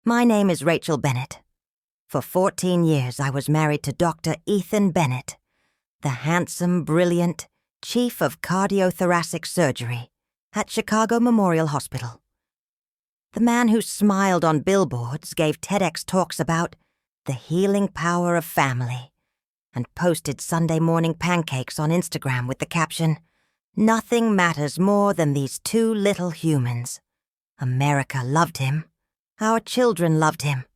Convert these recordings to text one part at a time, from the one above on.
My name is Rachel Bennett. For 14 years, I was married to Dr. Ethan Bennett, the handsome, brilliant chief of cardiothoracic surgery at Chicago Memorial Hospital. The man who smiled on billboards, gave TEDx talks about the healing power of family, and posted Sunday morning pancakes on Instagram with the caption, "Nothing matters more than these two little humans." America loved him. Our children loved him.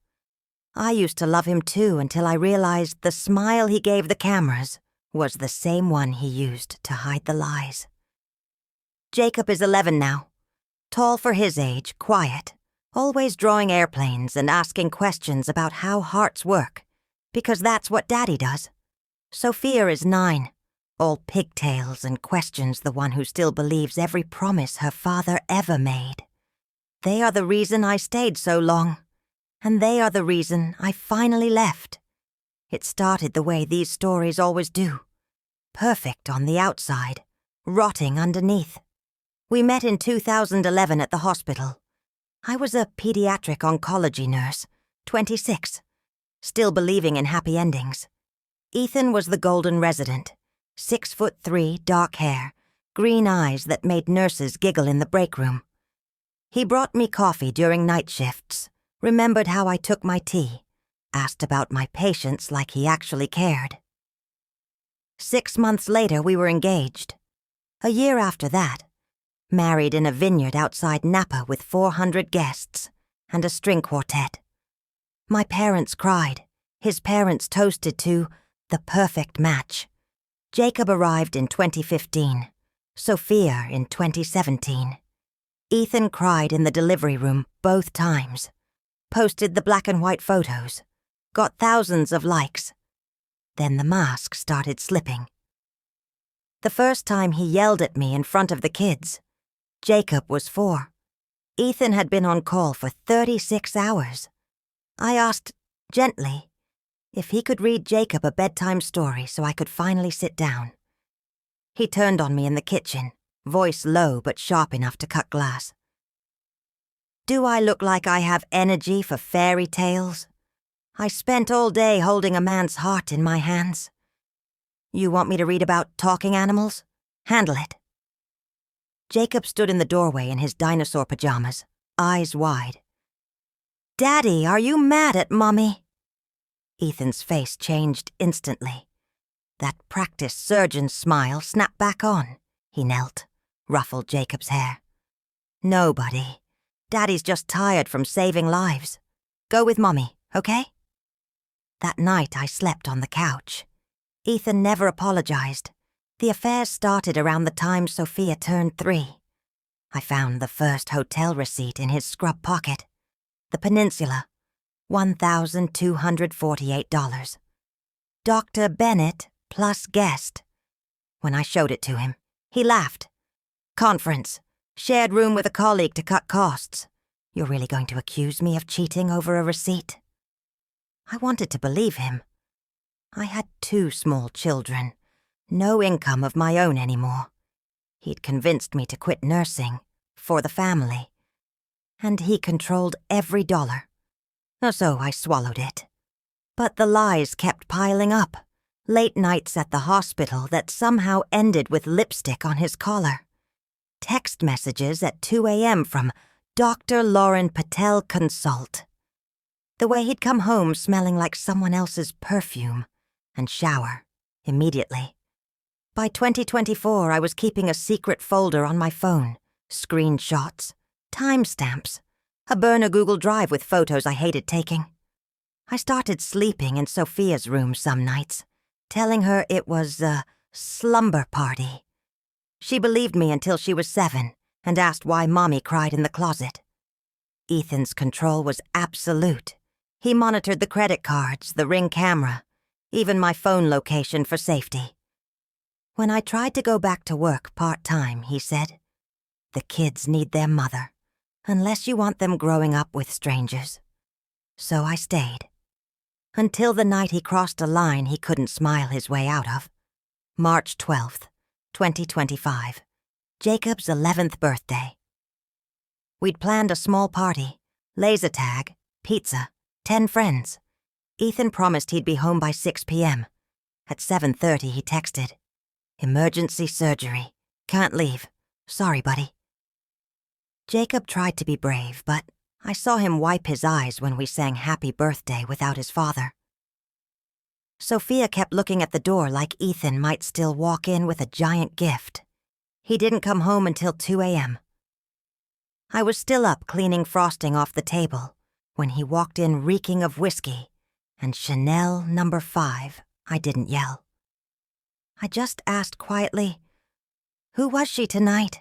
I used to love him too until I realized the smile he gave the cameras was the same one he used to hide the lies. Jacob is 11 now. Tall for his age, quiet, always drawing airplanes and asking questions about how hearts work, because that's what Daddy does. Sophia is 9, all pigtails and questions the one who still believes every promise her father ever made. They are the reason I stayed so long, and they are the reason I finally left. It started the way these stories always do. Perfect on the outside, rotting underneath. We met in 2011 at the hospital. I was a pediatric oncology nurse, 26, still believing in happy endings. Ethan was the golden resident, 6'3", dark hair, green eyes that made nurses giggle in the break room. He brought me coffee during night shifts, remembered how I took my tea, asked about my patients like he actually cared. 6 months later, we were engaged. A year after that, married in a vineyard outside Napa with 400 guests and a string quartet. My parents cried. His parents toasted to the perfect match. Jacob arrived in 2015, Sophia in 2017. Ethan cried in the delivery room both times, posted the black and white photos, got thousands of likes. Then the mask started slipping. The first time he yelled at me in front of the kids. Jacob was 4. Ethan had been on call for 36 hours. I asked, gently, if he could read Jacob a bedtime story so I could finally sit down. He turned on me in the kitchen, voice low but sharp enough to cut glass. Do I look like I have energy for fairy tales? I spent all day holding a man's heart in my hands. You want me to read about talking animals? Handle it. Jacob stood in the doorway in his dinosaur pajamas, eyes wide. Daddy, are you mad at Mommy? Ethan's face changed instantly. That practiced surgeon's smile snapped back on. He knelt, ruffled Jacob's hair. Nobody. Daddy's just tired from saving lives. Go with Mommy, okay? That night I slept on the couch. Ethan never apologized. The affair started around the time Sophia turned 3. I found the first hotel receipt in his scrub pocket. The Peninsula, $1,248. Dr. Bennett plus guest. When I showed it to him, he laughed. Conference. Shared room with a colleague to cut costs. You're really going to accuse me of cheating over a receipt? I wanted to believe him. I had 2 small children. No income of my own anymore. He'd convinced me to quit nursing, for the family. And he controlled every dollar. So I swallowed it. But the lies kept piling up. Late nights at the hospital that somehow ended with lipstick on his collar. Text messages at 2 a.m. from Dr. Lauren Patel Consult. The way he'd come home smelling like someone else's perfume and shower immediately. By 2024, I was keeping a secret folder on my phone, screenshots, timestamps, a burner Google Drive with photos I hated taking. I started sleeping in Sophia's room some nights, telling her it was a slumber party. She believed me until she was 7 and asked why Mommy cried in the closet. Ethan's control was absolute. He monitored the credit cards, the Ring camera, even my phone location for safety. When I tried to go back to work part-time, he said, "The kids need their mother, unless you want them growing up with strangers." So I stayed. Until the night he crossed a line he couldn't smile his way out of. March 12th, 2025. Jacob's 11th birthday. We'd planned a small party, laser tag, pizza, 10 friends. Ethan promised he'd be home by 6 p.m. At 7:30, he texted, "Emergency surgery. Can't leave. Sorry, buddy." Jacob tried to be brave, but I saw him wipe his eyes when we sang Happy Birthday without his father. Sophia kept looking at the door like Ethan might still walk in with a giant gift. He didn't come home until 2 a.m. I was still up cleaning frosting off the table when he walked in reeking of whiskey and Chanel No. 5. I didn't yell. I just asked quietly, "Who was she tonight?"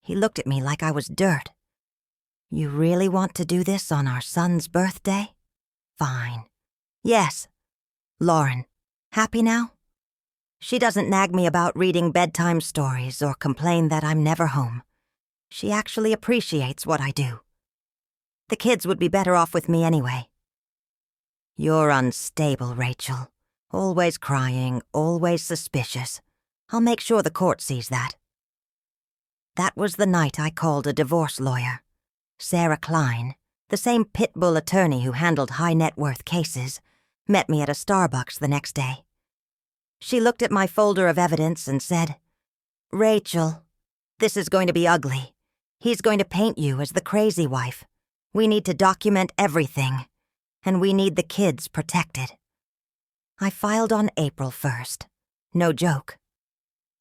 He looked at me like I was dirt. "You really want to do this on our son's birthday? Fine. Yes. Lauren. Happy now? She doesn't nag me about reading bedtime stories or complain that I'm never home. She actually appreciates what I do. The kids would be better off with me anyway." "You're unstable, Rachel. Always crying, always suspicious. I'll make sure the court sees that." That was the night I called a divorce lawyer. Sarah Klein, the same pit bull attorney who handled high-net-worth cases, met me at a Starbucks the next day. She looked at my folder of evidence and said, "Rachel, this is going to be ugly. He's going to paint you as the crazy wife. We need to document everything, and we need the kids protected." I filed on April 1st. No joke.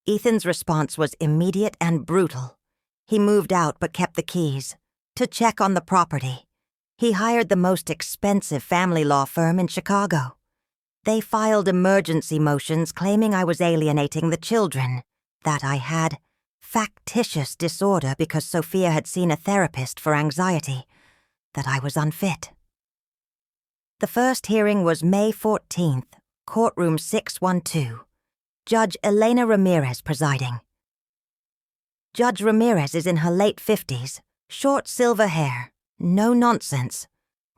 Ethan's response was immediate and brutal. He moved out but kept the keys to check on the property. He hired the most expensive family law firm in Chicago. They filed emergency motions claiming I was alienating the children, that I had factitious disorder because Sophia had seen a therapist for anxiety, that I was unfit. The first hearing was May 14th, Courtroom 612. Judge Elena Ramirez presiding. Judge Ramirez is in her late 50s, short silver hair, no nonsense,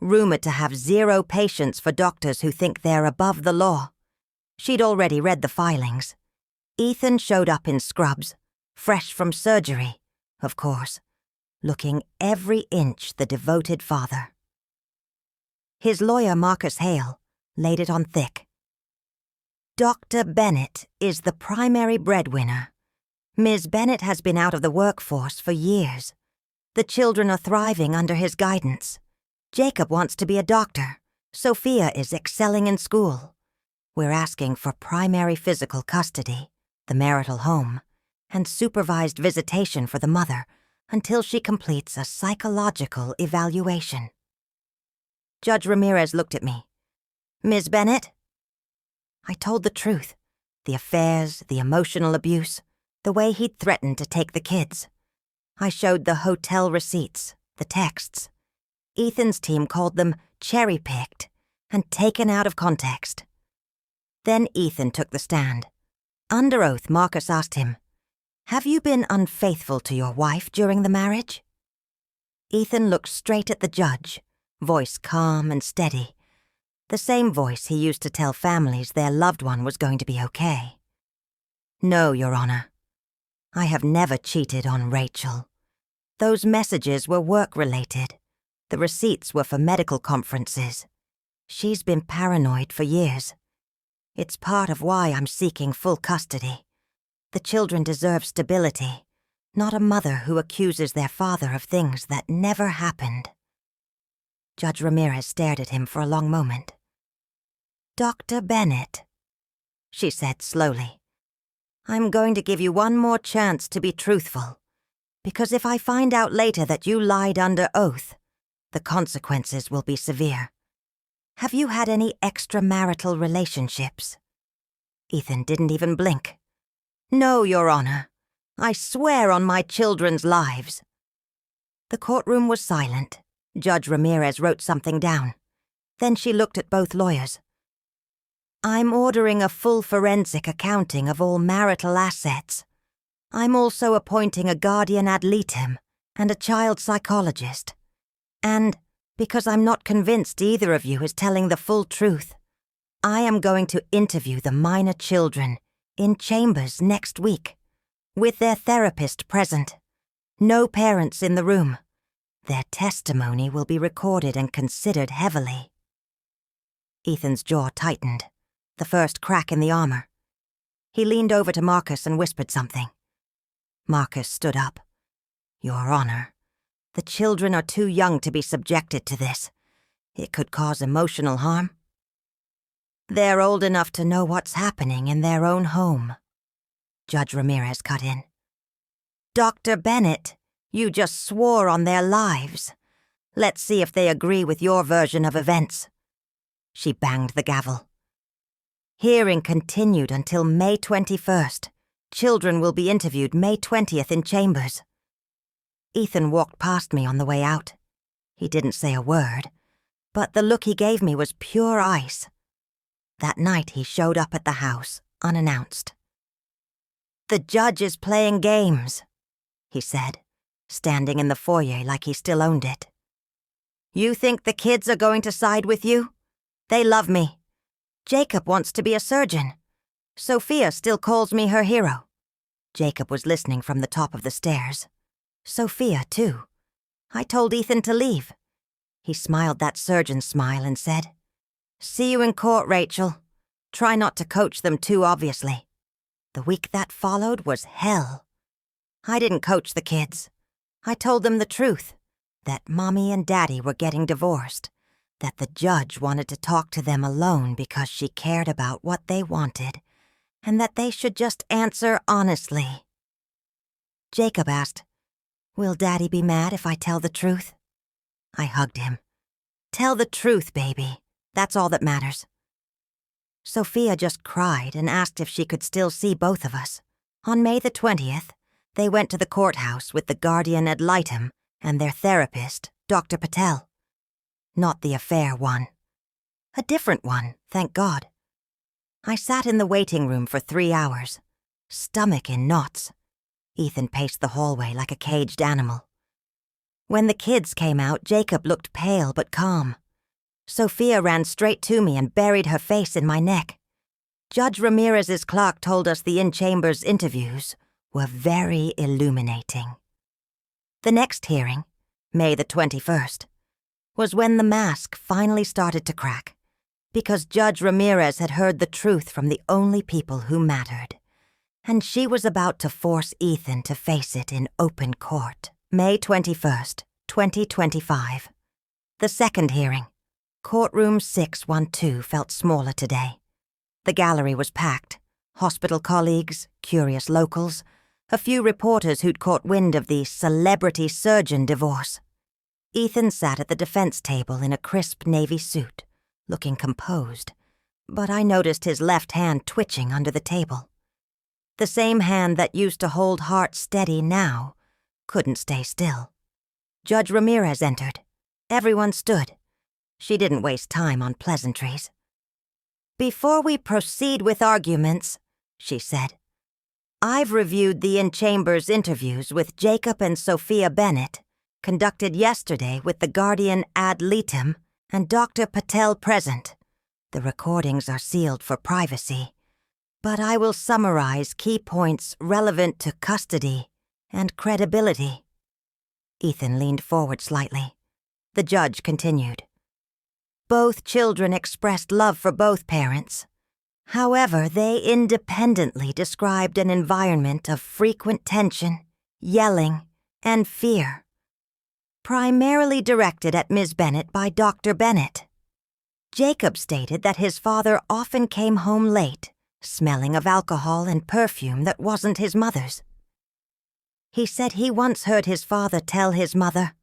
rumored to have zero patience for doctors who think they're above the law. She'd already read the filings. Ethan showed up in scrubs, fresh from surgery, of course, looking every inch the devoted father. His lawyer, Marcus Hale, laid it on thick. Dr. Bennett is the primary breadwinner. Ms. Bennett has been out of the workforce for years. The children are thriving under his guidance. Jacob wants to be a doctor. Sophia is excelling in school. We're asking for primary physical custody, the marital home, and supervised visitation for the mother until she completes a psychological evaluation. Judge Ramirez looked at me. "Ms. Bennett?" I told the truth. The affairs, the emotional abuse, the way he'd threatened to take the kids. I showed the hotel receipts, the texts. Ethan's team called them cherry-picked and taken out of context. Then Ethan took the stand. Under oath, Marcus asked him, "Have you been unfaithful to your wife during the marriage?" Ethan looked straight at the judge, voice calm and steady. The same voice he used to tell families their loved one was going to be okay. "No, Your Honor. I have never cheated on Rachel. Those messages were work-related. The receipts were for medical conferences. She's been paranoid for years. It's part of why I'm seeking full custody. The children deserve stability, not a mother who accuses their father of things that never happened." Judge Ramirez stared at him for a long moment. "Dr. Bennett," she said slowly, "I'm going to give you one more chance to be truthful, because if I find out later that you lied under oath, the consequences will be severe. Have you had any extramarital relationships?" Ethan didn't even blink. "No, Your Honor. I swear on my children's lives." The courtroom was silent. Judge Ramirez wrote something down. Then she looked at both lawyers. "I'm ordering a full forensic accounting of all marital assets. I'm also appointing a guardian ad litem and a child psychologist. And, because I'm not convinced either of you is telling the full truth, I am going to interview the minor children in chambers next week, with their therapist present. No parents in the room. Their testimony will be recorded and considered heavily. Ethan's jaw tightened, the first crack in the armor. He leaned over to Marcus and whispered something. Marcus stood up. Your Honor, the children are too young to be subjected to this. It could cause emotional harm. They're old enough to know what's happening in their own home. Judge Ramirez cut in. Dr. Bennett, you just swore on their lives. Let's see if they agree with your version of events. She banged the gavel. Hearing continued until May 21st. Children will be interviewed May 20th in chambers. Ethan walked past me on the way out. He didn't say a word, but the look he gave me was pure ice. That night he showed up at the house, unannounced. The judge is playing games, he said, standing in the foyer like he still owned it. You think the kids are going to side with you? They love me. Jacob wants to be a surgeon. Sophia still calls me her hero. Jacob was listening from the top of the stairs. Sophia, too. I told Ethan to leave. He smiled that surgeon smile and said, See you in court, Rachel. Try not to coach them too obviously. The week that followed was hell. I didn't coach the kids. I told them the truth, that Mommy and Daddy were getting divorced, that the judge wanted to talk to them alone because she cared about what they wanted, and that they should just answer honestly. Jacob asked, Will Daddy be mad if I tell the truth? I hugged him. Tell the truth, baby. That's all that matters. Sophia just cried and asked if she could still see both of us. On May the 20th, they went to the courthouse with the guardian ad litem and their therapist, Dr. Patel. Not the affair one. A different one, thank God. I sat in the waiting room for 3 hours, stomach in knots. Ethan paced the hallway like a caged animal. When the kids came out, Jacob looked pale but calm. Sophia ran straight to me and buried her face in my neck. Judge Ramirez's clerk told us the in-chambers interviews were very illuminating. The next hearing, May the 21st, was when the mask finally started to crack, because Judge Ramirez had heard the truth from the only people who mattered, and she was about to force Ethan to face it in open court. May 21st, 2025. The second hearing. Courtroom 612 felt smaller today. The gallery was packed. Hospital colleagues, curious locals, a few reporters who'd caught wind of the celebrity surgeon divorce. Ethan sat at the defense table in a crisp navy suit, looking composed, but I noticed his left hand twitching under the table. The same hand that used to hold Hart steady now couldn't stay still. Judge Ramirez entered. Everyone stood. She didn't waste time on pleasantries. Before we proceed with arguments, she said, I've reviewed the in-chambers interviews with Jacob and Sophia Bennett, conducted yesterday with the guardian ad litem and Dr. Patel present. The recordings are sealed for privacy, but I will summarize key points relevant to custody and credibility. Ethan leaned forward slightly. The judge continued. Both children expressed love for both parents. However, they independently described an environment of frequent tension, yelling, and fear, primarily directed at Ms. Bennett by Dr. Bennett. Jacob stated that his father often came home late, smelling of alcohol and perfume that wasn't his mother's. He said he once heard his father tell his mother,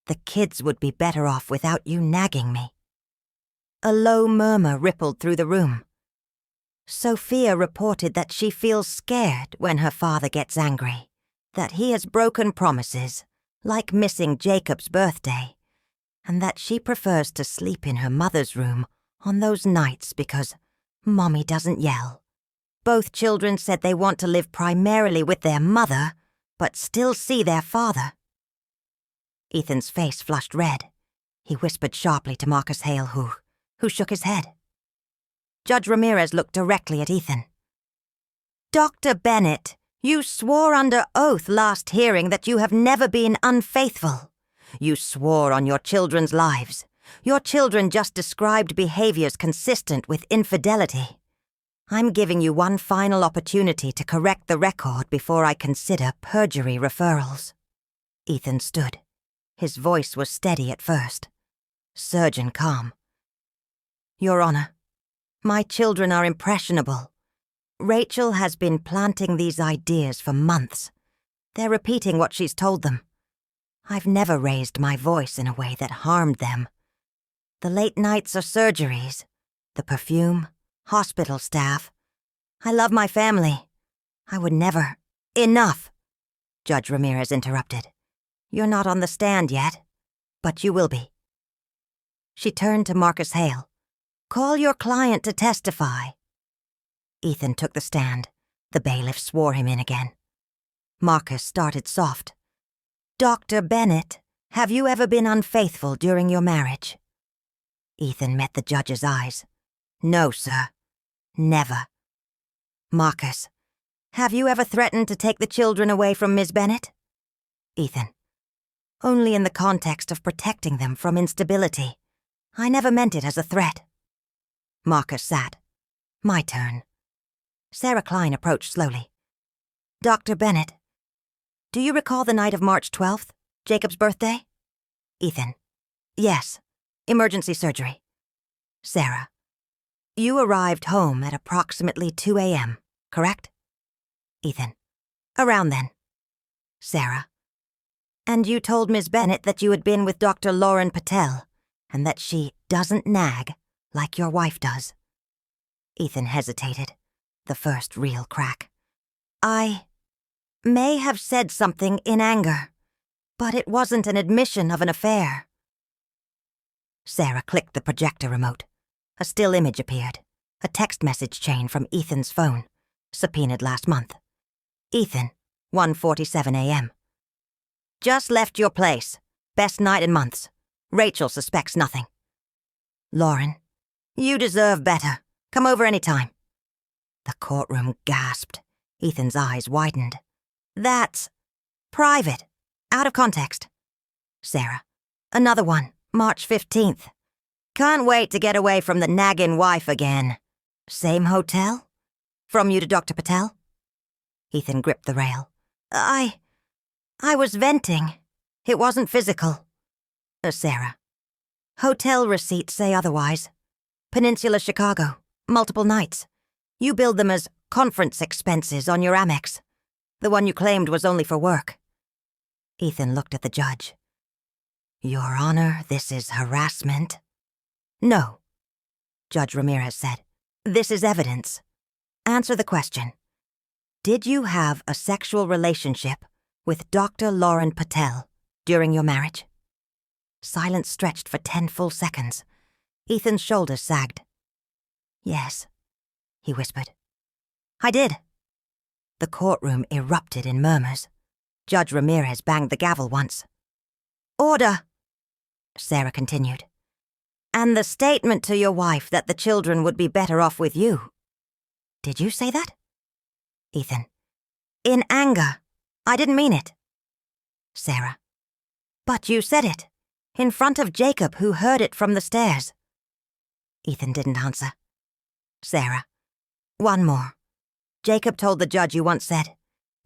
"The kids would be better off without you nagging me." A low murmur rippled through the room. Sophia reported that she feels scared when her father gets angry, that he has broken promises, like missing Jacob's birthday, and that she prefers to sleep in her mother's room on those nights because Mommy doesn't yell. Both children said they want to live primarily with their mother, but still see their father. Ethan's face flushed red. He whispered sharply to Marcus Hale, who shook his head. Judge Ramirez looked directly at Ethan. Dr. Bennett, you swore under oath last hearing that you have never been unfaithful. You swore on your children's lives. Your children just described behaviors consistent with infidelity. I'm giving you one final opportunity to correct the record before I consider perjury referrals." Ethan stood. His voice was steady at first, surgeon calm. "Your Honor, my children are impressionable. Rachel has been planting these ideas for months. They're repeating what she's told them. I've never raised my voice in a way that harmed them. The late nights are surgeries, the perfume, hospital staff. I love my family. I would never—" "Enough!" Judge Ramirez interrupted. "You're not on the stand yet, but you will be." She turned to Marcus Hale. "Call your client to testify." Ethan took the stand. The bailiff swore him in again. Marcus started soft. "Dr. Bennett, have you ever been unfaithful during your marriage?" Ethan met the judge's eyes. "No, sir. Never." "Marcus, have you ever threatened to take the children away from Ms. Bennett?" Ethan, "Only in the context of protecting them from instability. I never meant it as a threat." Marcus sat. "My turn." Sarah Klein approached slowly. "Dr. Bennett, do you recall the night of March 12th, Jacob's birthday?" Ethan, "Yes. Emergency surgery." Sarah, "You arrived home at approximately 2 a.m., correct?" Ethan, "Around then." Sarah, "And you told Ms. Bennett that you had been with Dr. Lauren Patel, and that she doesn't nag like your wife does." Ethan hesitated, the first real crack. "I may have said something in anger, but it wasn't an admission of an affair." Sarah clicked the projector remote. A still image appeared, a text message chain from Ethan's phone, subpoenaed last month. "Ethan, 1:47 a.m. Just left your place. Best night in months. Rachel suspects nothing. Lauren, you deserve better. Come over any time." The courtroom gasped. Ethan's eyes widened. "That's private. Out of context." Sarah, "Another one. March 15th. Can't wait to get away from the nagging wife again. Same hotel? From you to Dr. Patel?" Ethan gripped the rail. I was venting. It wasn't physical." Sarah, "Hotel receipts say otherwise. Peninsula Chicago, multiple nights. You billed them as conference expenses on your Amex. The one you claimed was only for work." Ethan looked at the judge. "Your Honor, this is harassment." "No," Judge Ramirez said. "This is evidence. Answer the question. Did you have a sexual relationship with Dr. Lauren Patel during your marriage?" Silence stretched for 10 full seconds. Ethan's shoulders sagged. "Yes," he whispered. "I did." The courtroom erupted in murmurs. Judge Ramirez banged the gavel once. "Order," Sarah continued. "And the statement to your wife that the children would be better off with you." "Did you say that?" Ethan, "In anger. I didn't mean it." Sarah, "But you said it. In front of Jacob, who heard it from the stairs." Ethan didn't answer. Sarah, "One more. Jacob told the judge you once said,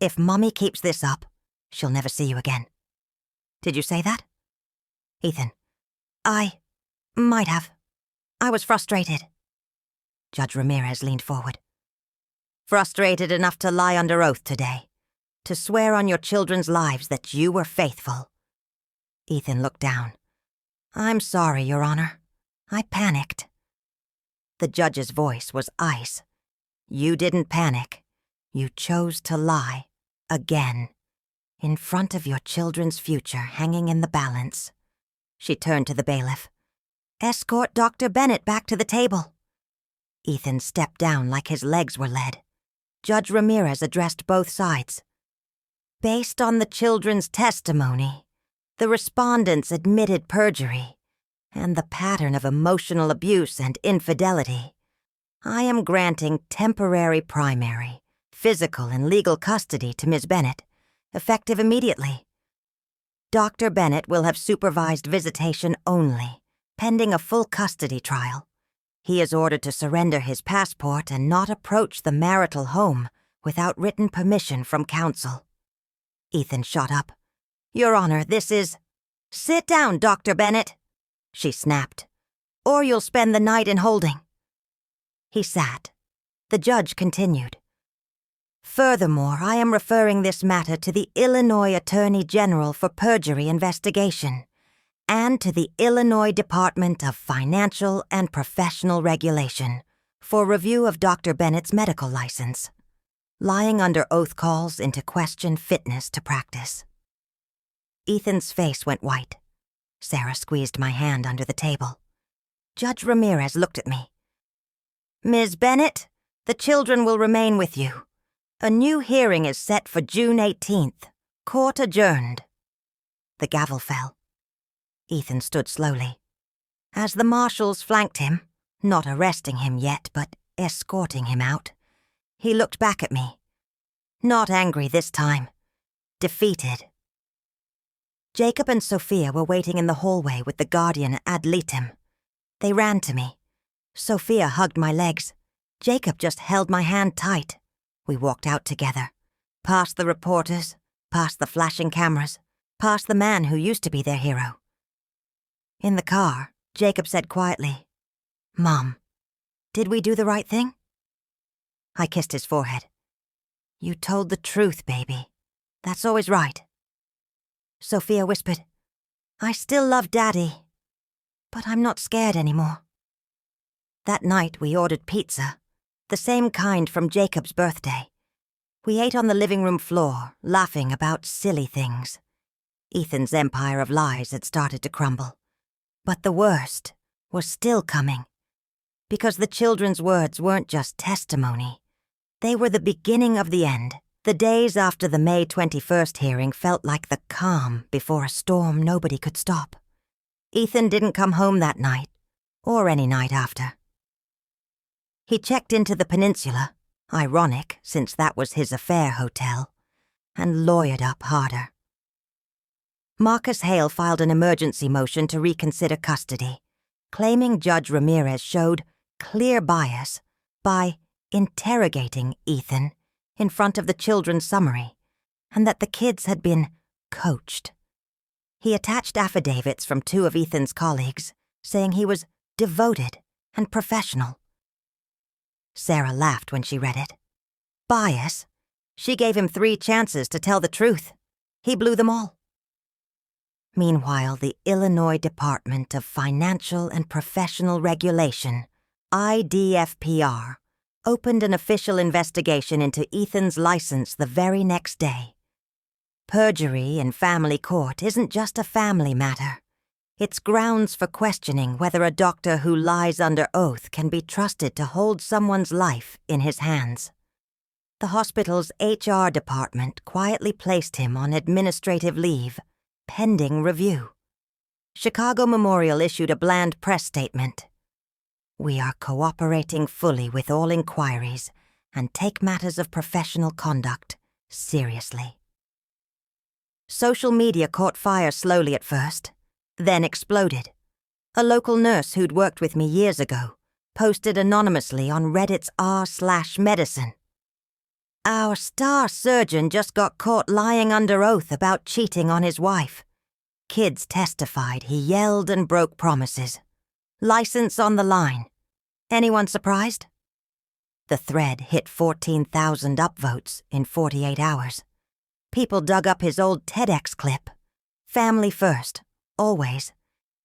'If Mommy keeps this up, she'll never see you again.' Did you say that?" Ethan, "I might have. I was frustrated." Judge Ramirez leaned forward. "Frustrated enough to lie under oath today, to swear on your children's lives that you were faithful." Ethan looked down. "I'm sorry, Your Honor. I panicked." The judge's voice was ice. "You didn't panic. You chose to lie. Again. In front of your children's future hanging in the balance." She turned to the bailiff. "Escort Dr. Bennett back to the table." Ethan stepped down like his legs were lead. Judge Ramirez addressed both sides. "Based on the children's testimony, the respondents admitted perjury, and the pattern of emotional abuse and infidelity, I am granting temporary primary, physical and legal custody to Ms. Bennett, effective immediately. Dr. Bennett will have supervised visitation only, pending a full custody trial. He is ordered to surrender his passport and not approach the marital home without written permission from counsel. Ethan shot up. Your Honor, this is... Sit down, Dr. Bennett, she snapped, or you'll spend the night in holding. He sat. The judge continued. Furthermore, I am referring this matter to the Illinois Attorney General for perjury investigation and to the Illinois Department of Financial and Professional Regulation for review of Dr. Bennett's medical license. Lying under oath calls into question fitness to practice. Ethan's face went white. Sarah squeezed my hand under the table. Judge Ramirez looked at me. Ms. Bennett, the children will remain with you. A new hearing is set for June 18th. Court adjourned. The gavel fell. Ethan stood slowly. As the marshals flanked him, not arresting him yet, but escorting him out, he looked back at me. Not angry this time. Defeated. Jacob and Sophia were waiting in the hallway with the guardian ad litem. They ran to me. Sophia hugged my legs. Jacob just held my hand tight. We walked out together, past the reporters, past the flashing cameras, past the man who used to be their hero. In the car, Jacob said quietly, Mom, did we do the right thing? I kissed his forehead. You told the truth, baby. That's always right. Sophia whispered, I still love Daddy, but I'm not scared anymore. That night we ordered pizza, the same kind from Jacob's birthday. We ate on the living room floor, laughing about silly things. Ethan's empire of lies had started to crumble. But the worst was still coming. Because the children's words weren't just testimony. They were the beginning of the end. The days after the May 21st hearing felt like the calm before a storm nobody could stop. Ethan didn't come home that night, or any night after. He checked into the Peninsula, ironic since that was his affair hotel, and lawyered up harder. Marcus Hale filed an emergency motion to reconsider custody, claiming Judge Ramirez showed clear bias by interrogating Ethan in front of the children's summary, and that the kids had been coached. He attached affidavits from 2 of Ethan's colleagues, saying he was devoted and professional. Sarah laughed when she read it. Bias? She gave him 3 chances to tell the truth. He blew them all. Meanwhile, the Illinois Department of Financial and Professional Regulation, IDFPR, opened an official investigation into Ethan's license the very next day. Perjury in family court isn't just a family matter. It's grounds for questioning whether a doctor who lies under oath can be trusted to hold someone's life in his hands. The hospital's HR department quietly placed him on administrative leave, pending review. Chicago Memorial issued a bland press statement. We are cooperating fully with all inquiries and take matters of professional conduct seriously. Social media caught fire slowly at first, then exploded. A local nurse who'd worked with me years ago posted anonymously on Reddit's r/medicine. Our star surgeon just got caught lying under oath about cheating on his wife. Kids testified he yelled and broke promises. License on the line. Anyone surprised? The thread hit 14,000 upvotes in 48 hours. People dug up his old TEDx clip, family first, always,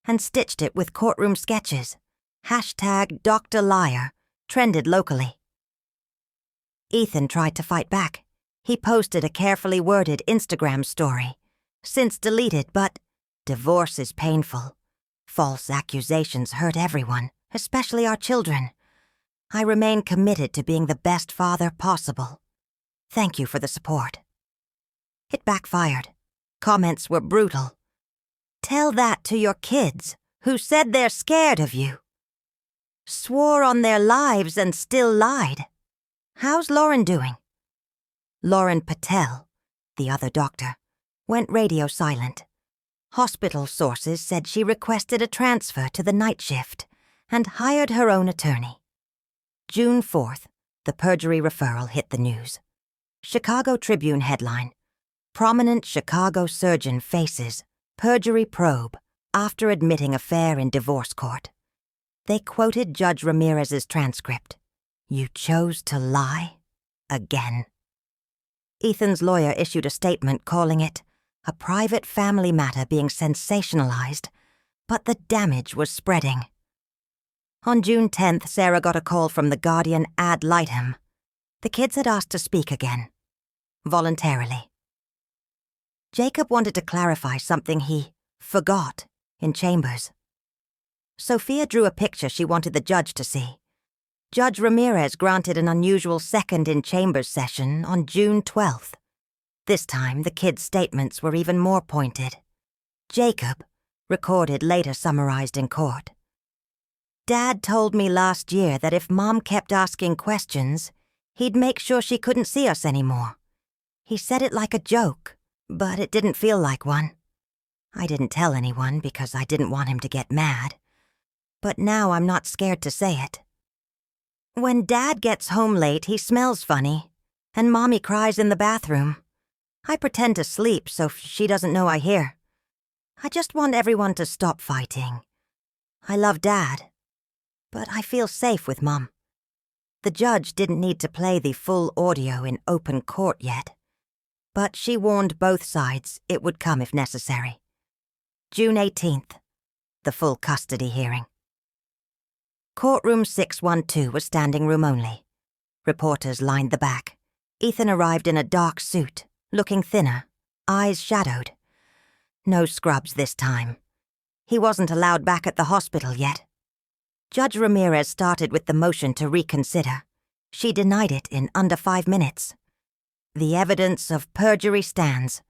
and stitched it with courtroom sketches. #DrLiar trended locally. Ethan tried to fight back. He posted a carefully worded Instagram story, since deleted, but divorce is painful. False accusations hurt everyone, especially our children. I remain committed to being the best father possible. Thank you for the support. It backfired. Comments were brutal. Tell that to your kids, who said they're scared of you. Swore on their lives and still lied. How's Lauren doing? Lauren Patel, the other doctor, went radio silent. Hospital sources said she requested a transfer to the night shift and hired her own attorney. June 4th, the perjury referral hit the news. Chicago Tribune headline: Prominent Chicago surgeon faces perjury probe after admitting affair in divorce court. They quoted Judge Ramirez's transcript. "You chose to lie? Again." Ethan's lawyer issued a statement calling it a private family matter being sensationalized, but the damage was spreading. On June 10th, Sarah got a call from the Guardian ad litem. The kids had asked to speak again. Voluntarily. Jacob wanted to clarify something he forgot in chambers. Sophia drew a picture she wanted the judge to see. Judge Ramirez granted an unusual second in chambers session on June 12th. This time, the kids' statements were even more pointed. Jacob, recorded later summarized in court. "Dad told me last year that if Mom kept asking questions, he'd make sure she couldn't see us anymore. He said it like a joke, but it didn't feel like one. I didn't tell anyone because I didn't want him to get mad. But now I'm not scared to say it. When Dad gets home late, he smells funny, and Mommy cries in the bathroom. I pretend to sleep so she doesn't know I hear. I just want everyone to stop fighting. I love Dad, but I feel safe with Mom." The judge didn't need to play the full audio in open court yet, but she warned both sides it would come if necessary. June 18th, the full custody hearing. Courtroom 612 was standing room only. Reporters lined the back. Ethan arrived in a dark suit, looking thinner, eyes shadowed. No scrubs this time. He wasn't allowed back at the hospital yet. Judge Ramirez started with the motion to reconsider. She denied it in under 5 minutes. "The evidence of perjury stands.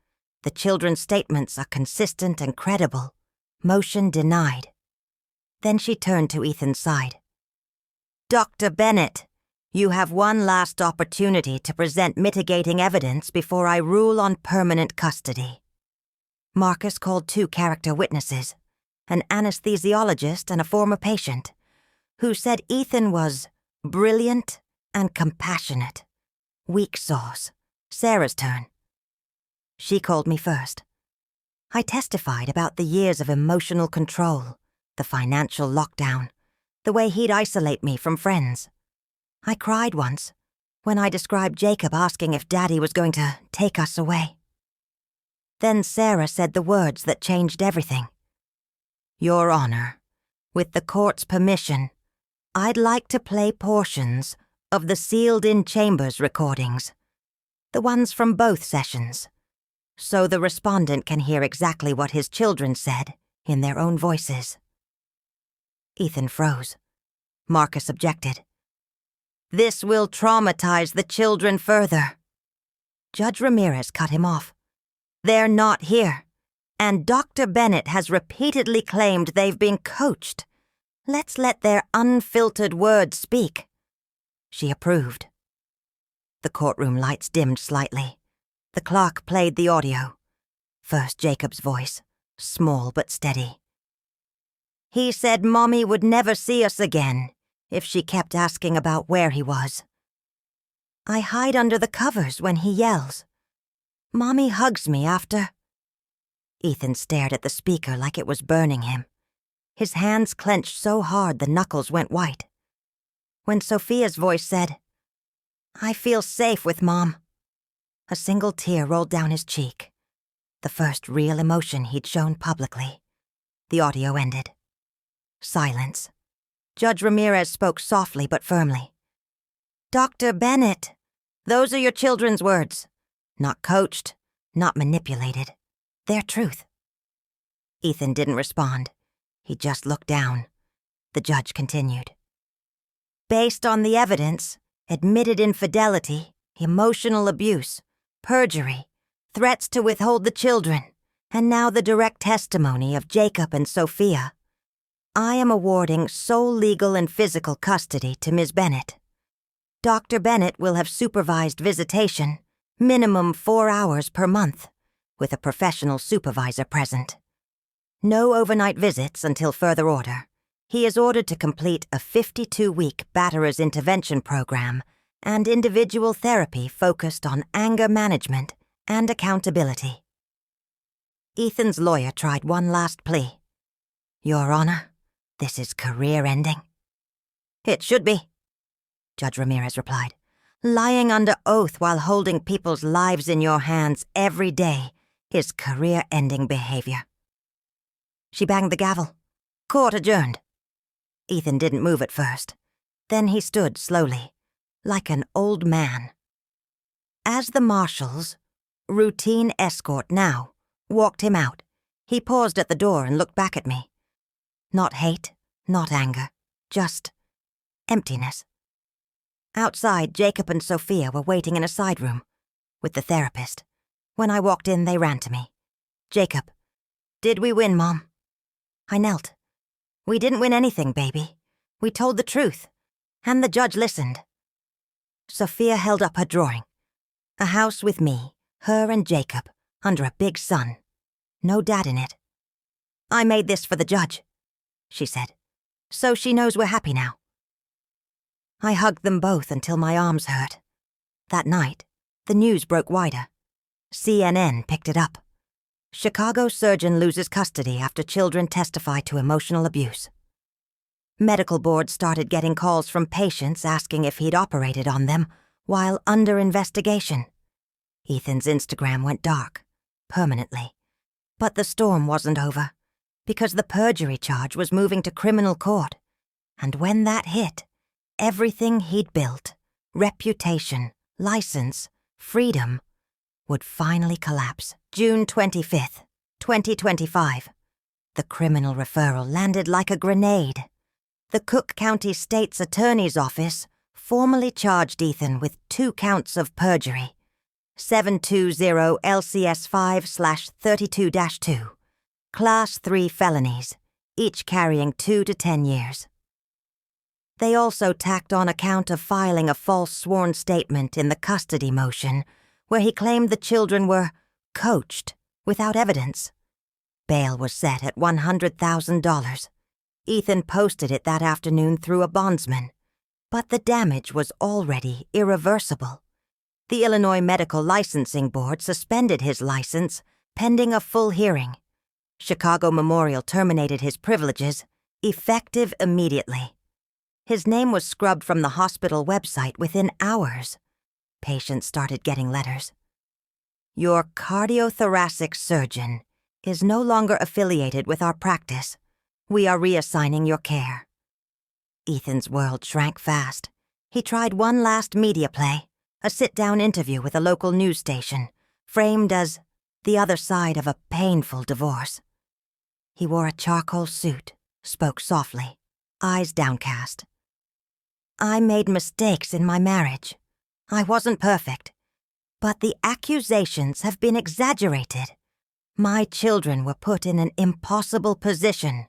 The children's statements are consistent and credible. Motion denied." Then she turned to Ethan's side. "Dr. Bennett, you have one last opportunity to present mitigating evidence before I rule on permanent custody." Marcus called 2 character witnesses, an anesthesiologist and a former patient, who said Ethan was brilliant and compassionate. Weak sauce. Sarah's turn. She called me first. I testified about the years of emotional control, the financial lockdown, the way he'd isolate me from friends. I cried once when I described Jacob asking if Daddy was going to take us away. Then Sarah said the words that changed everything. "Your Honor, with the court's permission, I'd like to play portions of the sealed-in chambers recordings, the ones from both sessions, so the respondent can hear exactly what his children said in their own voices." Ethan froze. Marcus objected. "This will traumatize the children further." Judge Ramirez cut him off. "They're not here, and Dr. Bennett has repeatedly claimed they've been coached. Let's let their unfiltered words speak." She approved. The courtroom lights dimmed slightly. The clock played the audio. First Jacob's voice, small but steady. "He said Mommy would never see us again if she kept asking about where he was. I hide under the covers when he yells. Mommy hugs me after." Ethan stared at the speaker like it was burning him. His hands clenched so hard the knuckles went white. When Sophia's voice said, "I feel safe with Mom," a single tear rolled down his cheek, the first real emotion he'd shown publicly. The audio ended. Silence. Judge Ramirez spoke softly but firmly. "Dr. Bennett, those are your children's words. Not coached, not manipulated. They're truth." Ethan didn't respond. He just looked down. The judge continued. "Based on the evidence, admitted infidelity, emotional abuse, perjury, threats to withhold the children, and now the direct testimony of Jacob and Sophia, I am awarding sole legal and physical custody to Ms. Bennett. Dr. Bennett will have supervised visitation, minimum 4 hours per month, with a professional supervisor present. No overnight visits until further order. He is ordered to complete a 52-week batterer's intervention program and individual therapy focused on anger management and accountability. Ethan's lawyer tried one last plea. Your Honor, this is career-ending. It should be, Judge Ramirez replied. Lying under oath while holding people's lives in your hands every day is career-ending behavior. She banged the gavel. Court adjourned. Ethan didn't move at first. Then he stood slowly, like an old man. As the marshals, routine escort now, walked him out, he paused at the door and looked back at me. Not hate, not anger, just emptiness. Outside, Jacob and Sophia were waiting in a side room with the therapist. When I walked in, they ran to me. Jacob, did we win, Mom? I knelt. We didn't win anything, baby. We told the truth, and the judge listened. Sophia held up her drawing. A house with me, her and Jacob, under a big sun. No dad in it. I made this for the judge, she said, so she knows we're happy now. I hugged them both until my arms hurt. That night, the news broke wider. CNN picked it up. Chicago surgeon loses custody after children testify to emotional abuse. Medical boards started getting calls from patients asking if he'd operated on them while under investigation. Ethan's Instagram went dark, permanently. But the storm wasn't over, because the perjury charge was moving to criminal court. And when that hit, everything he'd built, reputation, license, freedom, would finally collapse. June 25th, 2025. The criminal referral landed like a grenade. The Cook County State's Attorney's Office formally charged Ethan with 2 counts of perjury. 720 LCS 5/32-2. Class 3 felonies, each carrying 2 to 10 years. They also tacked on a count of filing a false sworn statement in the custody motion, where he claimed the children were coached without evidence. Bail was set at $100,000. Ethan posted it that afternoon through a bondsman, but the damage was already irreversible. The Illinois Medical Licensing Board suspended his license pending a full hearing. Chicago Memorial terminated his privileges, effective immediately. His name was scrubbed from the hospital website within hours. Patients started getting letters. Your cardiothoracic surgeon is no longer affiliated with our practice. We are reassigning your care. Ethan's world shrank fast. He tried one last media play, a sit-down interview with a local news station, framed as the other side of a painful divorce. He wore a charcoal suit, spoke softly, eyes downcast. I made mistakes in my marriage. I wasn't perfect, but the accusations have been exaggerated. My children were put in an impossible position.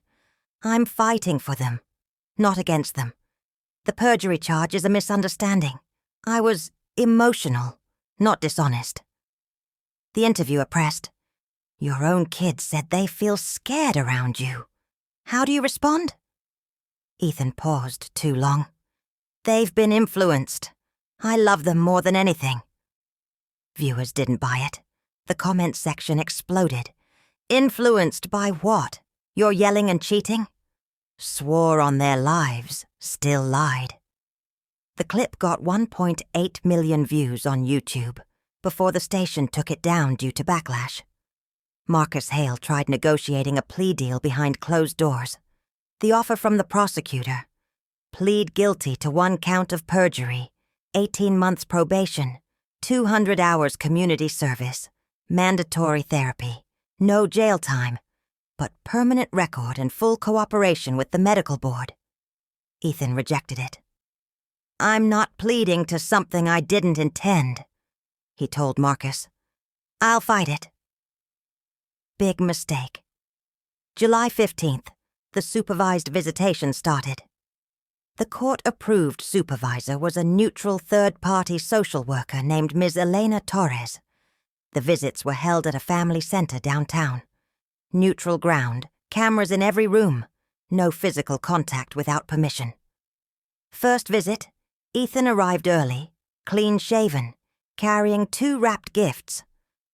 I'm fighting for them, not against them. The perjury charge is a misunderstanding. I was emotional, not dishonest. The interviewer pressed. Your own kids said they feel scared around you. How do you respond? Ethan paused too long. They've been influenced. I love them more than anything. Viewers didn't buy it. The comments section exploded. Influenced by what? Your yelling and cheating? Swore on their lives, still lied. The clip got 1.8 million views on YouTube before the station took it down due to backlash. Marcus Hale tried negotiating a plea deal behind closed doors. The offer from the prosecutor: plead guilty to 1 count of perjury, 18 months probation, 200 hours community service, mandatory therapy, no jail time, but permanent record and full cooperation with the medical board. Ethan rejected it. I'm not pleading to something I didn't intend, he told Marcus. I'll fight it. Big mistake. July 15th, the supervised visitation started. The court-approved supervisor was a neutral third-party social worker named Ms. Elena Torres. The visits were held at a family center downtown. Neutral ground, Cameras in every room. No physical contact without permission. First visit, Ethan arrived early, clean-shaven, carrying 2 wrapped gifts.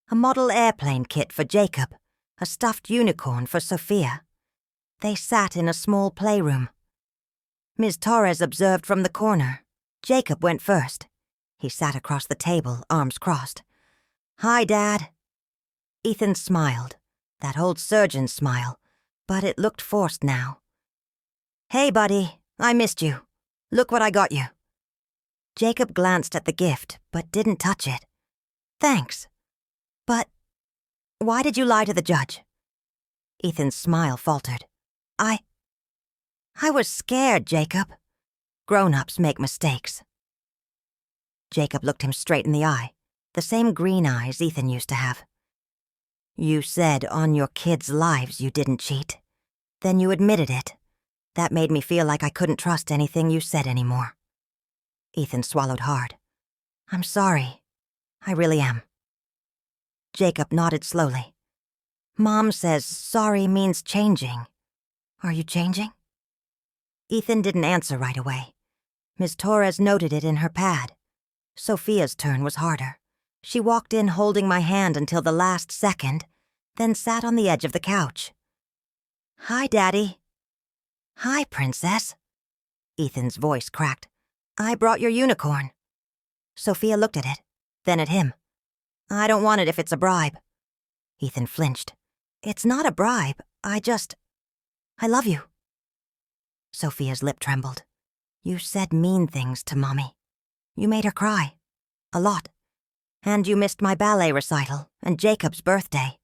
A model airplane kit for Jacob, a stuffed unicorn for Sophia. They sat in a small playroom. Ms. Torres observed from the corner. Jacob went first. He sat across the table, arms crossed. "Hi, Dad." Ethan smiled, that old surgeon smile, but it looked forced now. "Hey, buddy, I missed you. Look what I got you." Jacob glanced at the gift, but didn't touch it. "Thanks. But why did you lie to the judge?" Ethan's smile faltered. I was scared, Jacob. Grown-ups make mistakes." Jacob looked him straight in the eye, the same green eyes Ethan used to have. "You said on your kids' lives you didn't cheat. Then you admitted it. That made me feel like I couldn't trust anything you said anymore." Ethan swallowed hard. "I'm sorry. I really am." Jacob nodded slowly. "Mom says sorry means changing. Are you changing?" Ethan didn't answer right away. Ms. Torres noted it in her pad. Sophia's turn was harder. She walked in holding my hand until the last second, then sat on the edge of the couch. "Hi, Daddy." "Hi, Princess." Ethan's voice cracked. "I brought your unicorn." Sophia looked at it, then at him. "I don't want it if it's a bribe." Ethan flinched. "It's not a bribe. I love you." Sophia's lip trembled. "You said mean things to Mommy. You made her cry. A lot. And you missed my ballet recital and Jacob's birthday.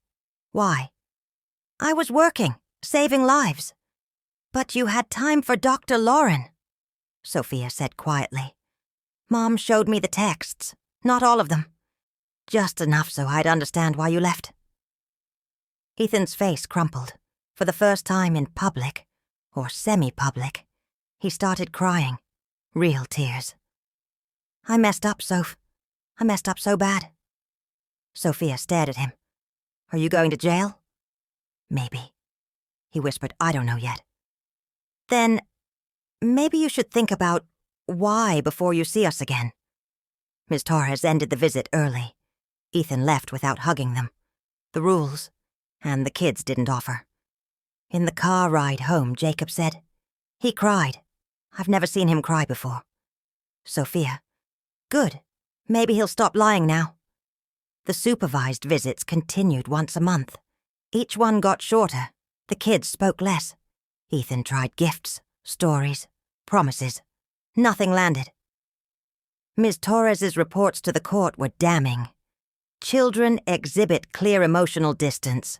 Why?" "I was working, saving lives." "But you had time for Dr. Lauren," Sophia said quietly. "Mom showed me the texts, not all of them. Just enough so I'd understand why you left." Ethan's face crumpled. For the first time in public, or semi-public, he started crying. Real tears. "I messed up, Soph. I messed up so bad." Sophia stared at him. "Are you going to jail?" "Maybe." He whispered, "I don't know yet." "Then maybe you should think about why before you see us again." Ms. Torres ended the visit early. Ethan left without hugging them. The rules, and the kids didn't offer. In the car ride home, Jacob said, "He cried. I've never seen him cry before." Sophia, "Good. Maybe he'll stop lying now." The supervised visits continued once a month. Each one got shorter. The kids spoke less. Ethan tried gifts, stories, promises. Nothing landed. Ms. Torres's reports to the court were damning. Children exhibit clear emotional distance.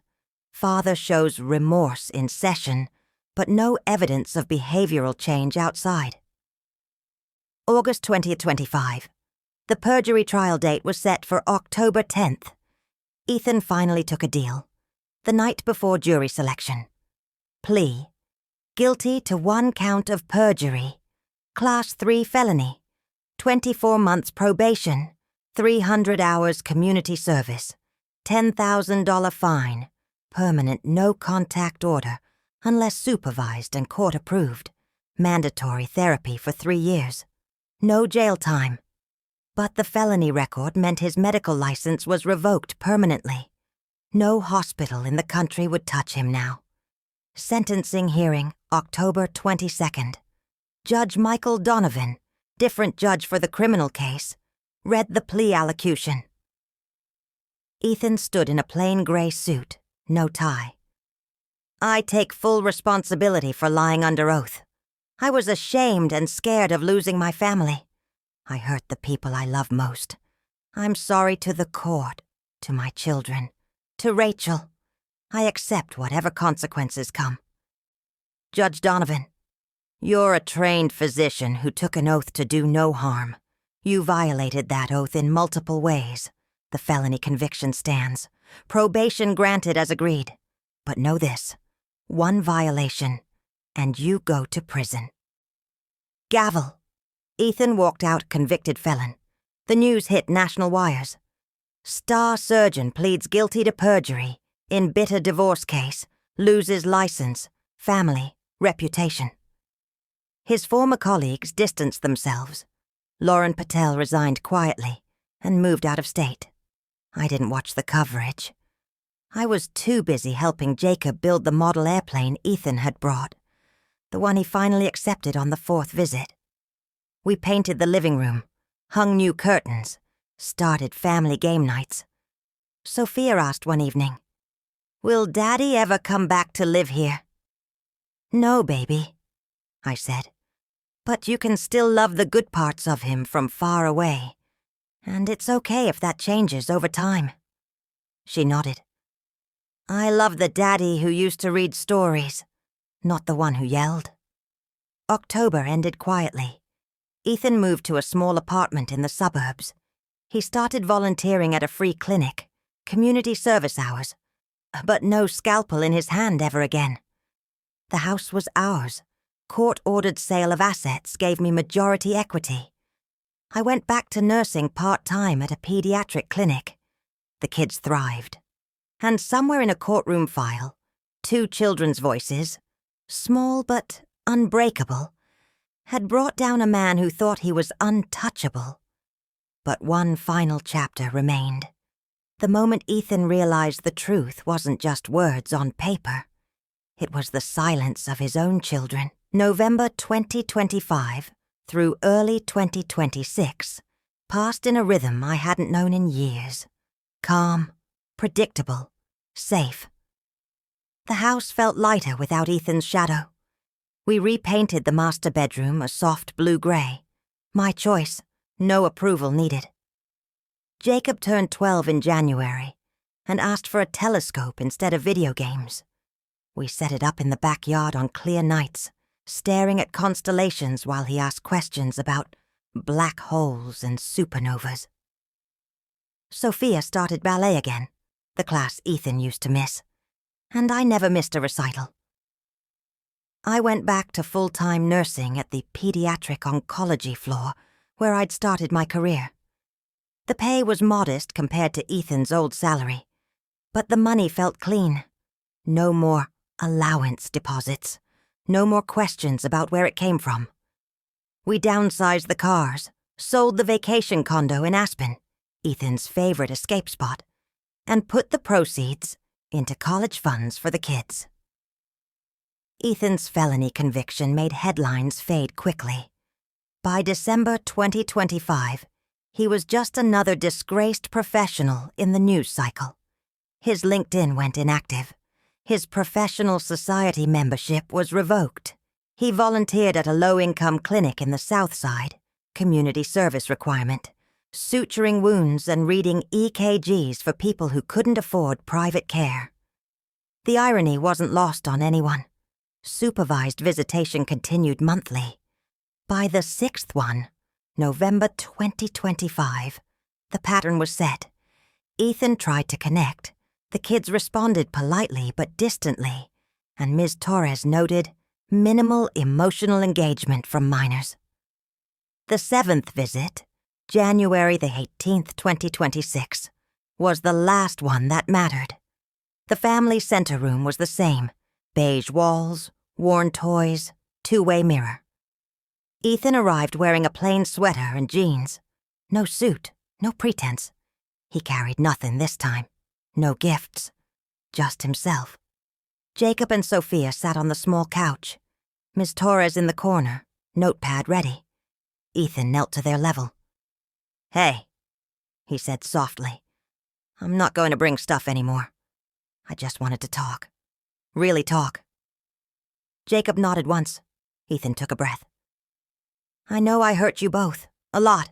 Father shows remorse in session, but no evidence of behavioral change outside. August 20th, 25. The perjury trial date was set for October 10th. Ethan finally took a deal. The night before jury selection. Plea: guilty to 1 count of perjury. Class 3 felony. 24 months probation. 300 hours community service. $10,000 fine. Permanent no-contact order, unless supervised and court-approved. Mandatory therapy for 3 years. No jail time. But the felony record meant his medical license was revoked permanently. No hospital in the country would touch him now. Sentencing hearing, October 22nd. Judge Michael Donovan, different judge for the criminal case, read the plea allocution. Ethan stood in a plain gray suit, no tie. "I take full responsibility for lying under oath. I was ashamed and scared of losing my family. I hurt the people I love most. I'm sorry to the court, to my children, to Rachel. I accept whatever consequences come." Judge Donovan, "You're a trained physician who took an oath to do no harm. You violated that oath in multiple ways. The felony conviction stands. Probation granted as agreed. But know this, 1 violation, and you go to prison." Gavel. Ethan walked out convicted felon. The news hit national wires. Star surgeon pleads guilty to perjury in bitter divorce case. loses license, family, reputation. His former colleagues distanced themselves. Lauren Patel resigned quietly and moved out of state. I didn't watch the coverage. I was too busy helping Jacob build the model airplane Ethan had brought, the one he finally accepted on the 4th visit. We painted the living room, hung new curtains, started family game nights. Sophia asked one evening, "Will Daddy ever come back to live here?" "No, baby," I said. "But you can still love the good parts of him from far away, and it's okay if that changes over time." She nodded. "I love the daddy who used to read stories, not the one who yelled." October ended quietly. Ethan moved to a small apartment in the suburbs. He started volunteering at a free clinic, community service hours, but no scalpel in his hand ever again. The house was ours. Court-ordered sale of assets gave me majority equity. I went back to nursing part-time at a pediatric clinic. The kids thrived. And somewhere in a courtroom file, 2 children's voices, small but unbreakable, had brought down a man who thought he was untouchable. But one final chapter remained. The moment Ethan realized the truth wasn't just words on paper. It was the silence of his own children. November 2025 through early 2026 passed in a rhythm I hadn't known in years. Calm, predictable, safe. The house felt lighter without Ethan's shadow. We repainted the master bedroom a soft blue-gray. My choice, no approval needed. Jacob turned 12 in January and asked for a telescope instead of video games. We set it up in the backyard on clear nights, staring at constellations while he asked questions about black holes and supernovas. Sophia started ballet again, the class Ethan used to miss, and I never missed a recital. I went back to full-time nursing at the pediatric oncology floor where I'd started my career. The pay was modest compared to Ethan's old salary, but the money felt clean. No more allowance deposits. No more questions about where it came from. We downsized the cars, sold the vacation condo in Aspen, Ethan's favorite escape spot, and put the proceeds into college funds for the kids. Ethan's felony conviction made headlines fade quickly. By December 2025, he was just another disgraced professional in the news cycle. His LinkedIn went inactive. His professional society membership was revoked. He volunteered at a low-income clinic in the South Side, community service requirement, suturing wounds and reading EKGs for people who couldn't afford private care. The irony wasn't lost on anyone. Supervised visitation continued monthly. By the 6th one, November 2025, the pattern was set. Ethan tried to connect. The kids responded politely but distantly, and Ms. Torres noted minimal emotional engagement from minors. The 7th visit, January the 18th, 2026, was the last one that mattered. The family center room was the same, beige walls, worn toys, two-way mirror. Ethan arrived wearing a plain sweater and jeans. No suit, no pretense. He carried nothing this time. No gifts. Just himself. Jacob and Sophia sat on the small couch. Ms. Torres in the corner, notepad ready. Ethan knelt to their level. "Hey," he said softly. "I'm not going to bring stuff anymore. I just wanted to talk. Really talk." Jacob nodded once. Ethan took a breath. "I know I hurt you both. A lot.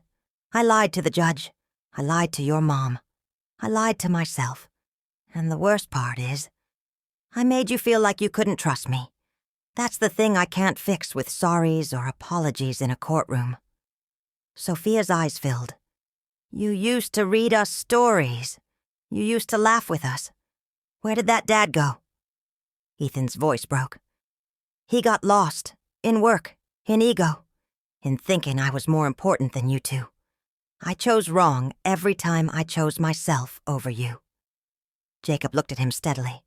I lied to the judge. I lied to your mom. I lied to myself. And the worst part is, I made you feel like you couldn't trust me. That's the thing I can't fix with sorries or apologies in a courtroom." Sophia's eyes filled. "You used to read us stories. You used to laugh with us. Where did that dad go?" Ethan's voice broke. "He got lost. In work. In ego. In thinking I was more important than you two. I chose wrong every time I chose myself over you." Jacob looked at him steadily.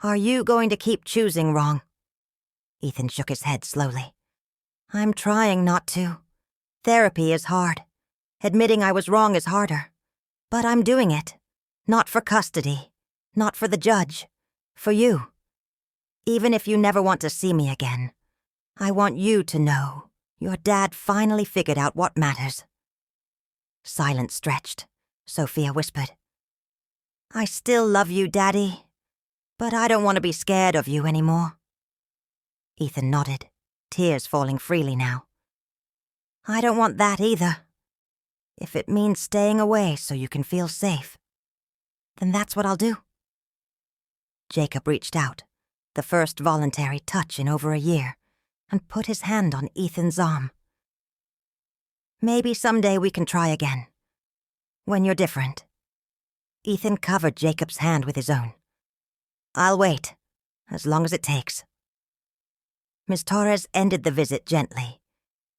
Are you going to keep choosing wrong? Ethan shook his head slowly. I'm trying not to. Therapy is hard. Admitting I was wrong is harder. But I'm doing it. Not for custody. Not for the judge. For you. Even if you never want to see me again, I want you to know your dad finally figured out what matters. Silence stretched. Sophia whispered, I still love you, Daddy, but I don't want to be scared of you anymore. Ethan nodded, tears falling freely now. I don't want that either. If it means staying away so you can feel safe, then that's what I'll do. Jacob reached out, the first voluntary touch in over a year, and put his hand on Ethan's arm. Maybe someday we can try again. When you're different. Ethan covered Jacob's hand with his own. I'll wait, as long as it takes. Ms. Torres ended the visit gently.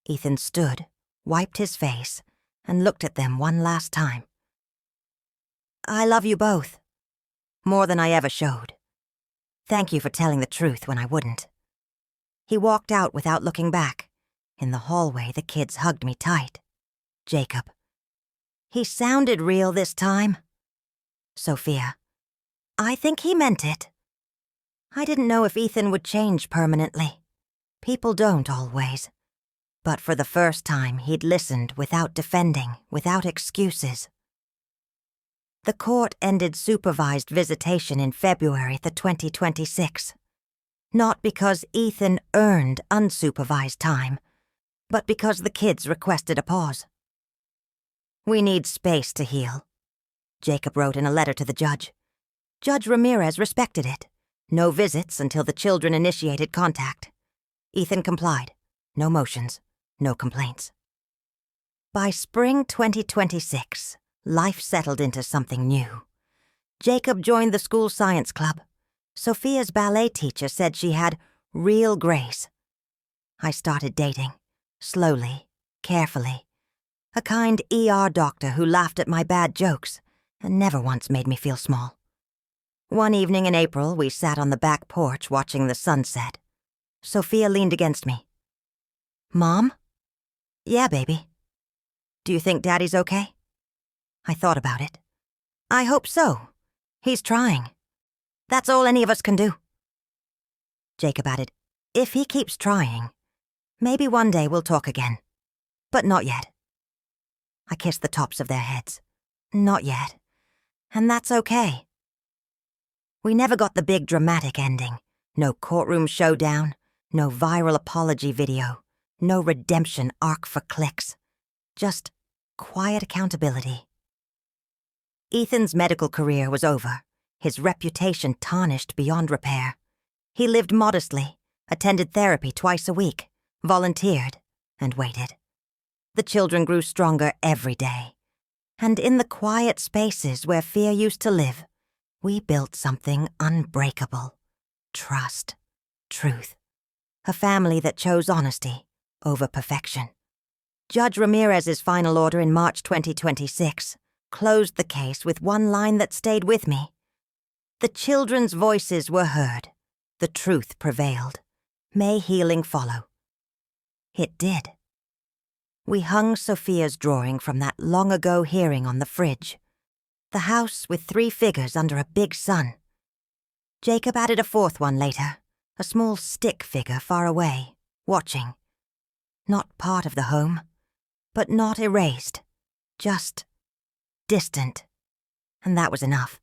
Ethan stood, wiped his face, and looked at them one last time. I love you both. More than I ever showed. Thank you for telling the truth when I wouldn't. He walked out without looking back. In the hallway, the kids hugged me tight. Jacob. He sounded real this time. Sophia. I think he meant it. I didn't know if Ethan would change permanently. People don't always. But for the first time, he'd listened without defending, without excuses. The court ended supervised visitation in February 2026. Not because Ethan earned unsupervised time, but because the kids requested a pause. We need space to heal, Jacob wrote in a letter to the judge. Judge Ramirez respected it. No visits until the children initiated contact. Ethan complied. No motions, no complaints. By spring 2026, life settled into something new. Jacob joined the school science club. Sophia's ballet teacher said she had real grace. I started dating, slowly, carefully. A kind ER doctor who laughed at my bad jokes and never once made me feel small. One evening in April, we sat on the back porch watching the sunset. Sophia leaned against me. Mom? Yeah, baby. Do you think Daddy's okay? I thought about it. I hope so. He's trying. That's all any of us can do. Jacob added, if he keeps trying, maybe one day we'll talk again. But not yet. I kissed the tops of their heads. Not yet. And that's okay. We never got the big dramatic ending. No courtroom showdown, no viral apology video, no redemption arc for clicks. Just quiet accountability. Ethan's medical career was over, his reputation tarnished beyond repair. He lived modestly, attended therapy twice a week, volunteered, and waited. The children grew stronger every day. And in the quiet spaces where fear used to live, we built something unbreakable. Trust, truth. A family that chose honesty over perfection. Judge Ramirez's final order in March 2026 closed the case with one line that stayed with me. The children's voices were heard. The truth prevailed. May healing follow. It did. We hung Sophia's drawing from that long-ago hearing on the fridge. The house with 3 figures under a big sun. Jacob added a 4th one later, a small stick figure far away, watching. Not part of the home, but not erased. Just distant. And that was enough.